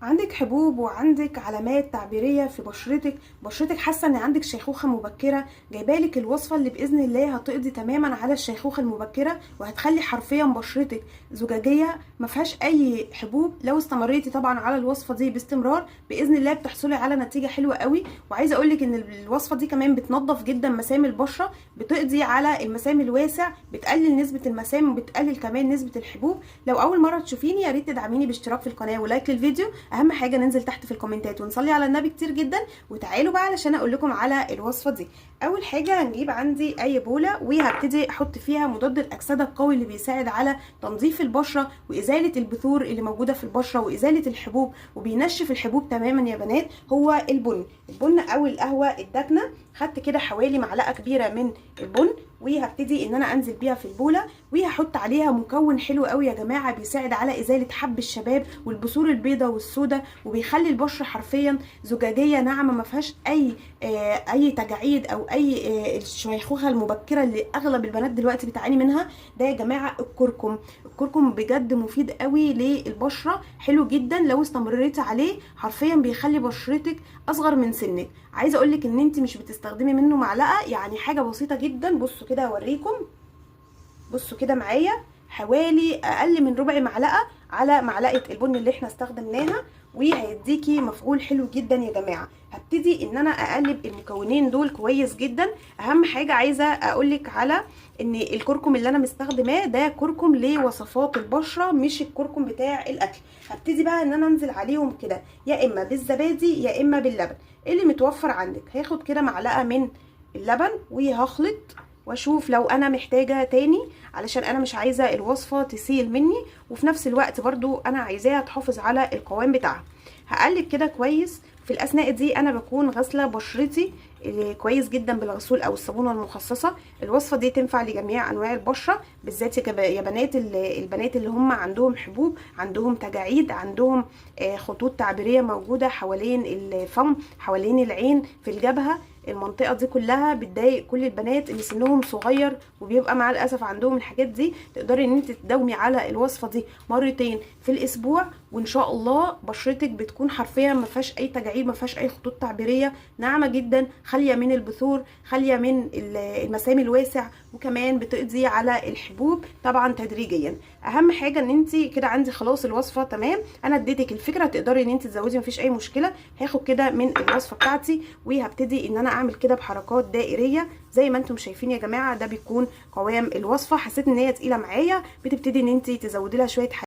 عندك حبوب وعندك علامات تعبيريه في بشرتك حاسه ان عندك شيخوخه مبكره، جايبالك الوصفه اللي باذن الله هتقضي تماما على الشيخوخه المبكره، وهتخلي حرفيا بشرتك زجاجيه ما فيهاش اي حبوب. لو استمريتي طبعا على الوصفه دي باستمرار باذن الله بتحصلي على نتيجه حلوه قوي. وعايزه اقول لك ان الوصفه دي كمان بتنظف جدا مسام البشره، بتقضي على المسام الواسع، بتقلل نسبه المسام وبتقلل كمان نسبه الحبوب. لو اول مره تشوفيني يا ريت تدعميني باشتراك في القناه ولايك للفيديو. اهم حاجه ننزل تحت في الكومنتات ونصلي على النبي كتير جدا. وتعالوا بقى علشان اقول لكم على الوصفه دي. اول حاجه هنجيب عندي اي بوله وهبتدي احط فيها مضاد الاكسده القوي اللي بيساعد على تنظيف البشره وازاله البثور اللي موجوده في البشره وازاله الحبوب وبينشف الحبوب تماما يا بنات. هو البن او القهوه الداكنه. خدت كده حوالي معلقه كبيره من البن وهبتدي ان انا انزل بيها في البوله، وهحط عليها مكون حلو قوي يا جماعه بيساعد على ازاله حب الشباب والبثور البيضاء والسوداء، وبيخلي البشره حرفيا زجاجيه ناعمه ما فيهاش اي تجاعيد او اي الشيخوخه المبكره اللي اغلب البنات دلوقتي بتعاني منها. ده يا جماعه الكركم بجد مفيد قوي للبشره، حلو جدا لو استمريتي عليه حرفيا بيخلي بشرتك اصغر من سنك. عايزه اقول لك ان انت مش بتستخدمي منه معلقه، يعني حاجه بسيطه جدا. بصوا كده اوريكم، بصوا كده معايا حوالي اقل من ربع معلقه على معلقه البن اللي احنا استخدمناها، وهيديكي مفعول حلو جدا يا جماعه. هبتدي ان انا اقلب المكونين دول كويس جدا. اهم حاجه عايزه اقولك على ان الكركم اللي انا مستخدماه ده كركم لوصفات البشره مش الكركم بتاع الاكل. هبتدي بقى ان انا انزل عليهم كده يا اما بالزبادي يا اما باللبن اللي متوفر عندك. هاخد كده معلقه من اللبن وهخلط واشوف لو انا محتاجه تاني، علشان انا مش عايزه الوصفه تسيل مني وفي نفس الوقت برضو انا عايزاها تحافظ على القوام بتاعها. هقلب كده كويس. في الاثناء دي انا بكون غاسله بشرتي كويس جدا بالغسول او الصابونه المخصصه. الوصفه دي تنفع لجميع انواع البشره، بالذات يا بنات البنات اللي هم عندهم حبوب، عندهم تجاعيد، عندهم خطوط تعبيريه موجوده حوالين الفم، حوالين العين، في الجبهه. المنطقه دي كلها بتضايق كل البنات اللي سنهم صغير وبيبقى مع الاسف عندهم الحاجات دي. تقدري ان انت تداومي على الوصفه دي مرتين في الاسبوع، وان شاء الله بشرتك بتكون حرفيا ما فيهاش اي تجاعيد، ما فيهاش اي خطوط تعبيريه، ناعمه جدا، خاليه من البثور، خاليه من المسام الواسع، وكمان بتقضي على الحبوب طبعا تدريجيا. اهم حاجه ان انت كده عندي خلاص الوصفه تمام. انا اديتك الفكره، تقدري ان انت تزودي مفيش اي مشكله. هاخد كده من الوصفه بتاعتي وهبتدي ان انا اعمل كده بحركات دائريه زي ما انتم شايفين يا جماعه. ده بيكون قوام الوصفه. حسيت ان هي تقيله معايا بتبتدي ان انت تزودي لها شويه